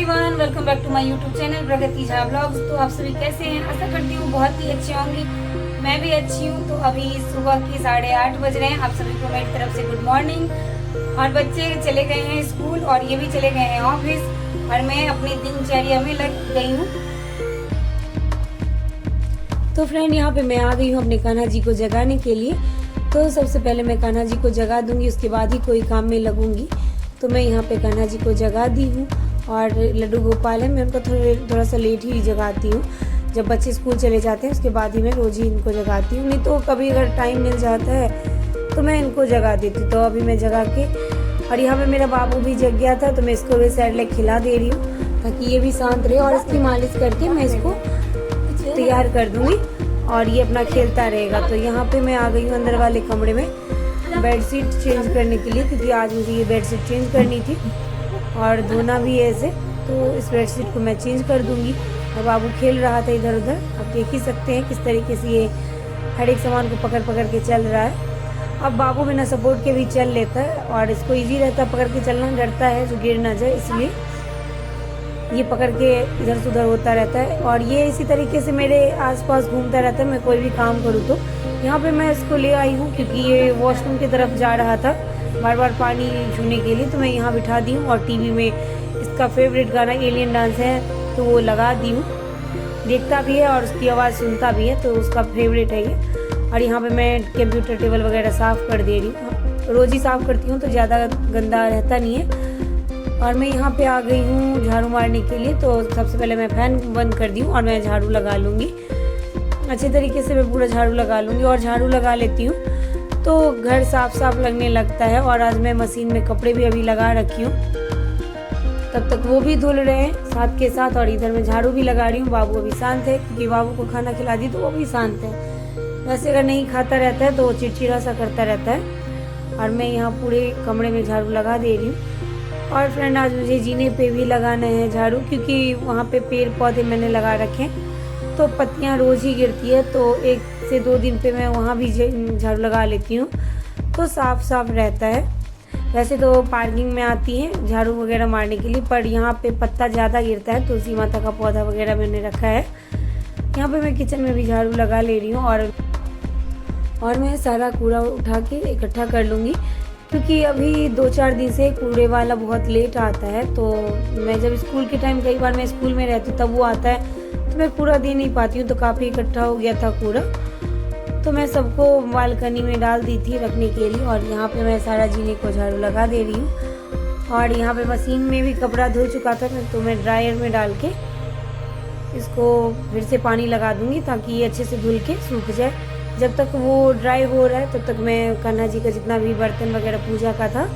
Everyone, welcome back to my YouTube channel Pragati Jha blogs. तो आप सभी कैसे हैं? आशा करती हूँ बहुत ही अच्छे होंगे। मैं भी अच्छी हूँ। तो अभी सुबह के 8:30 बज रहे हैं। आप सभी को मेरी तरफ से गुड मॉर्निंग। और बच्चे चले गए हैं स्कूल और ये भी चले गए हैं ऑफिस और मैं अपनी दिनचर्या में लग गई हूँ। तो फ्रेंड, यहाँ पे मैं आ गई हूँ अपने कान्हा जी को जगाने के लिए। तो सबसे पहले मैं कान्हा जी को जगा दूंगी, उसके बाद ही कोई काम में लगूंगी। तो मैं यहाँ पे कान्हा जी को जगा दी हूँ और लड्डू गोपाल है, मैं उनको थोड़ा सा लेट ही जगाती हूँ। जब बच्चे स्कूल चले जाते हैं उसके बाद ही मैं रोज ही इनको जगाती हूँ, नहीं तो कभी अगर टाइम मिल जाता है तो मैं इनको जगा देती हूँ। तो अभी मैं जगा के, और यहाँ पे मेरा बाबू भी जग गया था तो मैं इसको भी सैरलैक खिला दे रही हूँ ताकि ये भी शांत रहे, और इसकी मालिश करके मैं इसको तैयार कर दूँगी और ये अपना खेलता रहेगा। तो यहाँ पे मैं आ गई हूँ अंदर वाले कमरे में बेडशीट चेंज करने के लिए, क्योंकि आज मुझे ये बेडशीट चेंज करनी थी और धोना भी है इसे। तो इस बेडशीट को मैं चेंज कर दूंगी। और बाबू खेल रहा था इधर उधर, आप देख ही सकते हैं किस तरीके से ये हर एक सामान को पकड़ पकड़ के चल रहा है। अब बाबू बिना सपोर्ट के भी चल लेता है और इसको ईजी रहता है पकड़ के चलना, डरता है जो गिर ना जाए, इसलिए ये पकड़ के इधर से उधर होता रहता है। और ये इसी तरीके से मेरे आसपास घूमता रहता है, मैं कोई भी काम करूँ तो। यहाँ पे मैं इसको ले आई हूँ क्योंकि ये वॉशरूम की तरफ जा रहा था बार बार पानी छूने के लिए, तो मैं यहाँ बिठा दी हूँ। और टीवी में इसका फेवरेट गाना एलियन डांस है तो वो लगा दी हूँ, देखता भी है और उसकी आवाज़ सुनता भी है, तो उसका फेवरेट है ये। और यहाँ पे मैं कंप्यूटर टेबल वगैरह साफ़ कर दे रही हूँ, रोज़ ही साफ़ करती हूँ तो ज़्यादा गंदा रहता नहीं है। और मैं यहाँ पे आ गई हूँ झाड़ू मारने के लिए। तो सबसे पहले मैं फैन बंद कर दी हूँ और मैं झाड़ू लगा लूँगी अच्छे तरीके से, मैं पूरा झाड़ू लगा लूँगी। और झाड़ू लगा लेती हूँ तो घर साफ साफ लगने लगता है। और आज मैं मशीन में कपड़े भी अभी लगा रखी हूँ, तब तक वो भी धुल रहे हैं साथ के साथ, और इधर मैं झाड़ू भी लगा रही हूँ। बाबू अभी शांत है क्योंकि बाबू को खाना खिला दी तो वो भी शांत है। वैसे अगर नहीं खाता रहता है तो वो चिड़चिड़ा सा करता रहता है। और मैं यहाँ पूरे कमरे में झाड़ू लगा दे रही हूँ। और फ्रेंड, आज मुझे जीने पे भी लगाना है झाड़ू, क्योंकि वहाँ पे पेड़ पौधे मैंने लगा रखे हैं तो पत्तियाँ रोज़ ही गिरती है, तो 1 से 2 दिन पे मैं वहाँ भी झाड़ू लगा लेती हूँ तो साफ साफ रहता है। वैसे तो पार्किंग में आती है झाड़ू वगैरह मारने के लिए, पर यहाँ पे पत्ता ज़्यादा गिरता है, तुलसी माता का पौधा वगैरह मैंने रखा है। यहाँ पे मैं किचन में भी झाड़ू लगा ले रही हूँ और मैं सारा कूड़ा उठा के इकट्ठा कर लूँगी, क्योंकि अभी 2-4 दिन से कूड़े वाला बहुत लेट आता है। तो मैं जब स्कूल के टाइम, कई बार मैं स्कूल में रहती हूँ तब वो आता है तो मैं पूरा दे नहीं पाती हूँ, तो काफ़ी इकट्ठा हो गया था कूड़ा, तो मैं सबको बालकनी में डाल दी थी रखने के लिए। और यहाँ पे मैं सारा जीने को झाड़ू लगा दे रही हूँ। और यहाँ पे मशीन में भी कपड़ा धो चुका था तो मैं ड्रायर में डाल के इसको फिर से पानी लगा दूँगी ताकि ये अच्छे से धुल के सूख जाए। जब तक वो ड्राई हो रहा है तब तक मैं कान्हा जी का जितना भी बर्तन वगैरह पूजा का था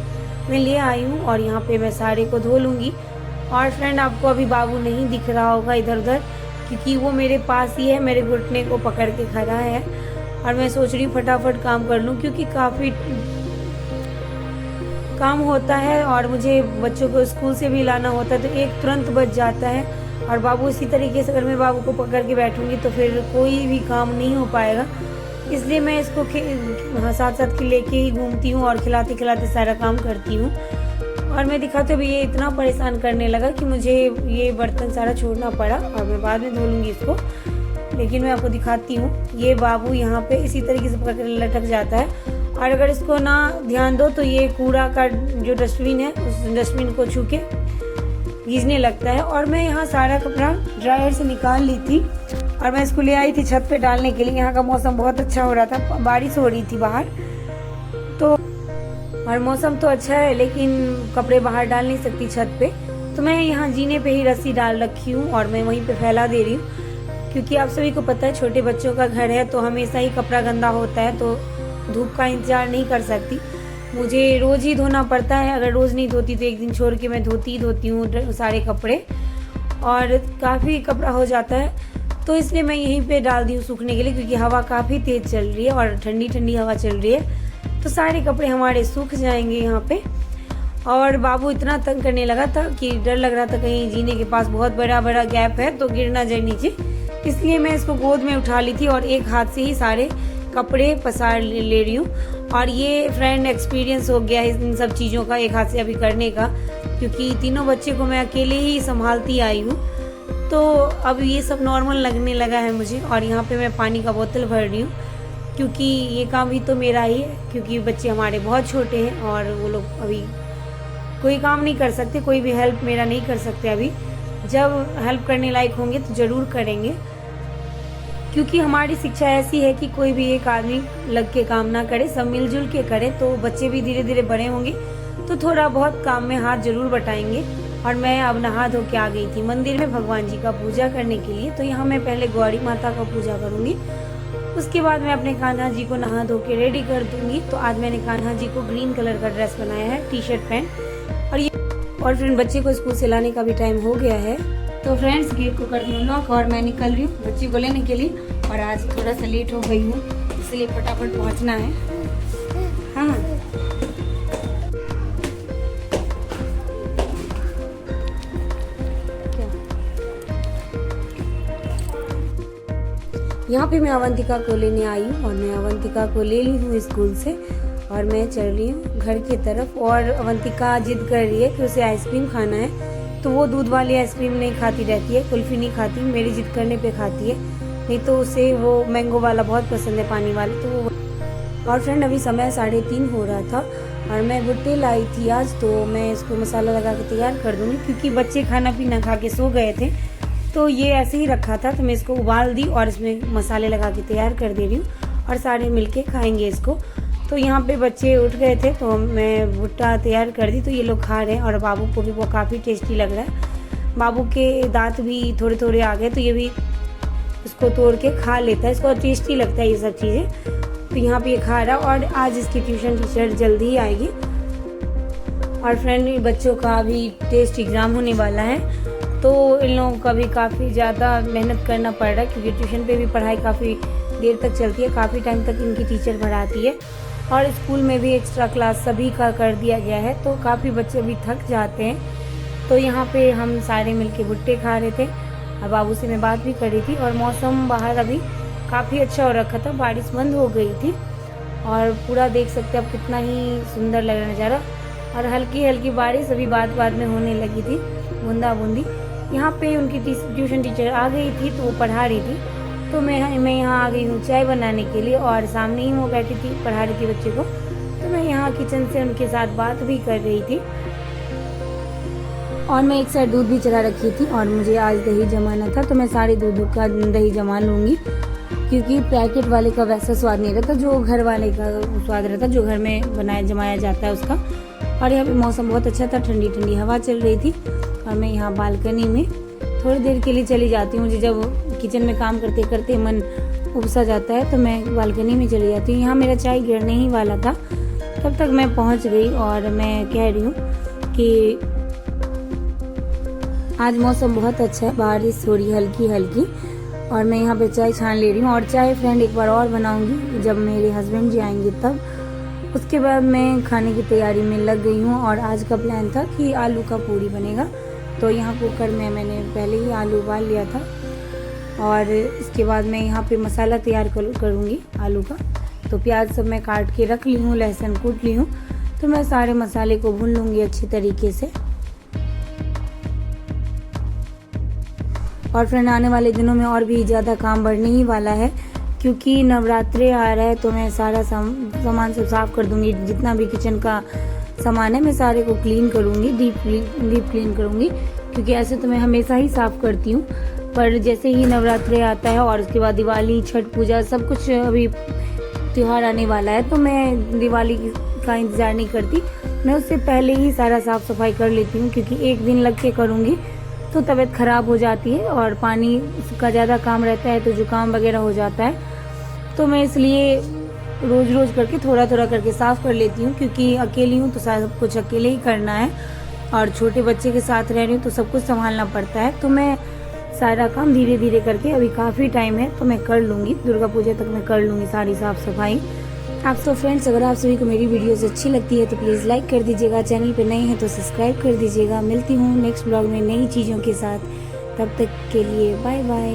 मैं ले आई हूँ और यहाँ पे मैं सारे को धो लूँगी। और फ्रेंड, आपको अभी बाबू नहीं दिख रहा होगा इधर उधर, क्योंकि वो मेरे पास ही है, मेरे घुटने को पकड़ के खड़ा है। और मैं सोच रही हूँ फटाफट काम कर लूँ क्योंकि काफ़ी काम होता है और मुझे बच्चों को स्कूल से भी लाना होता है, तो एक तुरंत बच जाता है। और बाबू इसी तरीके से, अगर मैं बाबू को पकड़ के बैठूँगी तो फिर कोई भी काम नहीं हो पाएगा, इसलिए मैं इसको साथ साथ लेके ही घूमती हूँ और खिलाते खिलाते सारा काम करती हूँ। और मैं दिखाते हुए ये इतना परेशान करने लगा कि मुझे ये बर्तन सारा छोड़ना पड़ा, और मैं बाद में धो लूँगी इसको। लेकिन मैं आपको दिखाती हूँ, ये बाबू यहाँ पे इसी तरीके से पकड़ के लटक जाता है, और अगर इसको ना ध्यान दो तो ये कूड़ा का जो डस्टबिन है उस डस्टबिन को छू के गीजने लगता है। और मैं यहाँ सारा कपड़ा ड्रायर से निकाल ली थी और मैं इसको ले आई थी छत पे डालने के लिए। यहाँ का मौसम बहुत अच्छा हो रहा था, बारिश हो रही थी बाहर, तो और मौसम तो अच्छा है लेकिन कपड़े बाहर डाल नहीं सकती छत पे, तो मैं यहाँ जीने पे ही रस्सी डाल रखी हूँ और मैं वहीं पे फैला दे रही हूँ। क्योंकि आप सभी को पता है छोटे बच्चों का घर है तो हमेशा ही कपड़ा गंदा होता है, तो धूप का इंतजार नहीं कर सकती, मुझे रोज़ ही धोना पड़ता है। अगर रोज़ नहीं धोती तो एक दिन छोड़ के मैं धोती हूँ सारे कपड़े, और काफ़ी कपड़ा हो जाता है, तो इसलिए मैं यहीं पे डाल दी हूँ सूखने के लिए, क्योंकि हवा काफ़ी तेज़ चल रही है और ठंडी ठंडी हवा चल रही है, तो सारे कपड़े हमारे सूख जाएंगे यहाँ पे। और बाबू इतना तंग करने लगा था कि डर लग रहा था कहीं जीने के पास बहुत बड़ा बड़ा गैप है तो गिर ना जाए नीचे, इसलिए मैं इसको गोद में उठा ली थी और एक हाथ से ही सारे कपड़े पसार ले रही हूँ। और ये फ्रेंड एक्सपीरियंस हो गया है इन सब चीज़ों का एक हाथ से अभी करने का, क्योंकि तीनों बच्चे को मैं अकेले ही संभालती आई हूँ। तो अब ये सब नॉर्मल लगने लगा है मुझे। और यहाँ पे मैं पानी का बोतल भर रही हूँ, क्योंकि ये काम भी तो मेरा ही है, क्योंकि बच्चे हमारे बहुत छोटे हैं और वो लोग अभी कोई काम नहीं कर सकते, कोई भी हेल्प मेरा नहीं कर सकते। अभी जब हेल्प करने लायक होंगे तो ज़रूर करेंगे, क्योंकि हमारी शिक्षा ऐसी है कि कोई भी एक आदमी लग के काम ना करे, सब मिलजुल के करे। तो बच्चे भी धीरे धीरे बड़े होंगे तो थोड़ा बहुत काम में हाथ जरूर बटाएंगे। और मैं अब नहा धो के आ गई थी मंदिर में भगवान जी का पूजा करने के लिए। तो यहाँ मैं पहले गौरी माता का पूजा करूँगी, उसके बाद मैं अपने कान्हा जी को नहा धो के रेडी कर दूँगी। तो आज मैंने कान्हा जी को ग्रीन कलर का ड्रेस बनाया है, टी शर्ट पैंट। और फ्रेंड बच्चे को स्कूल से लाने का भी टाइम हो गया है। तो फ्रेंड्स गेट को कर दी लॉक और मैं निकल रही हूँ बच्ची को लेने के लिए। और आज थोड़ा सा लेट हो गई हूँ, इसलिए फटाफट पहुँचना है। हाँ यहाँ पे मैं अवंतिका को लेने आई हूँ और मैं अवंतिका को ले ली हूँ स्कूल से और मैं चल रही हूँ घर की तरफ। और अवंतिका जिद कर रही है कि उसे आइसक्रीम खाना है, तो वो दूध वाली आइसक्रीम नहीं खाती रहती है, कुल्फी नहीं खाती, मेरी जिद करने पे खाती है। नहीं तो उसे वो मैंगो वाला बहुत पसंद है, पानी वाला। तो वो और फ्रेंड अभी समय 3:30 हो रहा था और मैं भुट्टे लाई थी आज, तो मैं इसको मसाला लगा के तैयार कर दूँगी, क्योंकि बच्चे खाना पीना खा के सो गए थे। तो ये ऐसे ही रखा था, तो मैं इसको उबाल दी और इसमें मसाले लगा के तैयार कर दे रही हूँ और सारे मिलके खाएंगे इसको। तो यहाँ पे बच्चे उठ गए थे तो मैं भुट्टा तैयार कर दी, तो ये लोग खा रहे हैं और बाबू को भी वो काफ़ी टेस्टी लग रहा है। बाबू के दांत भी थोड़े थोड़े आ गए, तो ये भी इसको तोड़ के खा लेता है, इसको टेस्टी लगता है ये सब चीज़ें। तो यहाँ पे ये खा रहा है और आज इसकी ट्यूशन टीचर जल्दी ही आएगी। और फ्रेंड बच्चों का भी टेस्ट एग्ज़ाम होने वाला है, तो इन लोगों का भी काफ़ी ज़्यादा मेहनत करना पड़ रहा है, क्योंकि ट्यूशन पे भी पढ़ाई काफ़ी देर तक चलती है, काफ़ी टाइम तक इनकी टीचर पढ़ाती है। और स्कूल में भी एक्स्ट्रा क्लास सभी का कर दिया गया है, तो काफ़ी बच्चे भी थक जाते हैं। तो यहाँ पे हम सारे मिलके भुट्टे खा रहे थे और बाबू से मैं बात भी कर रही थी। और मौसम बाहर अभी काफ़ी अच्छा हो रखा था, बारिश बंद हो गई थी और पूरा देख सकते हैं अब कितना ही सुंदर लग रहा नज़ारा। और हल्की हल्की बारिश अभी बाद में होने लगी थी, बूंदा बूंदी। यहाँ पे उनकी ट्यूशन टीचर आ गई थी, तो वो पढ़ा रही थी। तो मैं यहाँ आ गई हूँ चाय बनाने के लिए और सामने ही वो बैठी थी, पढ़ा रही थी बच्चे को। तो मैं यहाँ किचन से उनके साथ बात भी कर रही थी और मैं एक साइड दूध भी चला रखी थी। और मुझे आज दही जमाना था, तो मैं सारे दूध का दही जमा लूँगी, क्योंकि पैकेट वाले का वैसा स्वाद नहीं रहता जो घर वाले का स्वाद रहता, जो घर में जमाया जाता है उसका। और यहाँ पे मौसम बहुत अच्छा था, ठंडी ठंडी हवा चल रही थी। और मैं यहाँ बालकनी में थोड़ी देर के लिए चली जाती हूँ, मुझे जब किचन में काम करते करते मन उपसा जाता है तो मैं बालकनी में चली जाती हूँ। यहाँ मेरा चाय गिरने ही वाला था, तब तक मैं पहुँच गई। और मैं कह रही हूँ कि आज मौसम बहुत अच्छा है, बारिश हो रही हल्की हल्की। और मैं यहाँ पे चाय छान ले रही हूँ और चाय फ्रेंड एक बार और बनाऊँगी जब मेरे हस्बैंड जी आएंगे तब। उसके बाद मैं खाने की तैयारी में लग गई हूँ। और आज का प्लान था कि आलू का पूरी बनेगा, तो यहाँ कुकर में मैंने पहले ही आलू उबाल लिया था। और इसके बाद मैं यहाँ पे मसाला तैयार करूँगी आलू का। तो प्याज सब मैं काट के रख ली हूँ, लहसुन कूट ली हूँ, तो मैं सारे मसाले को भून लूँगी अच्छी तरीके से। और फ्रेंड आने वाले दिनों में और भी ज़्यादा काम बढ़ने ही वाला है, क्योंकि नवरात्रे आ रहा है। तो मैं सारा सामान सब साफ़ कर दूँगी, जितना भी किचन का सामान है मैं सारे को क्लीन करूँगी, डीप क्लीन करूँगी, क्योंकि ऐसे तो मैं हमेशा ही साफ़ करती हूँ। पर जैसे ही नवरात्रे आता है और उसके बाद दिवाली, छठ पूजा, सब कुछ अभी त्यौहार आने वाला है, तो मैं दिवाली का इंतज़ार नहीं करती, मैं उससे पहले ही सारा साफ़ सफाई कर लेती हूँ। क्योंकि एक दिन लग के करूँगी तो तबीयत ख़राब हो जाती है और पानी का ज़्यादा काम रहता है तो जुकाम वगैरह हो जाता है। तो मैं इसलिए रोज़ रोज़ करके थोड़ा थोड़ा करके साफ़ कर लेती हूँ, क्योंकि अकेली हूँ तो सब कुछ अकेले ही करना है और छोटे बच्चे के साथ रह रही हूँ तो सब कुछ संभालना पड़ता है। तो मैं सारा काम धीरे धीरे करके, अभी काफ़ी टाइम है तो मैं कर लूँगी, दुर्गा पूजा तक मैं कर लूँगी सारी साफ़ सफाई। आप तो फ्रेंड्स अगर आप सभी को मेरी वीडियोस अच्छी लगती है तो प्लीज़ लाइक कर दीजिएगा, चैनल पे नए हैं तो सब्सक्राइब कर दीजिएगा। मिलती हूँ नेक्स्ट ब्लॉग में नई चीज़ों के साथ, तब तक के लिए बाय बाय।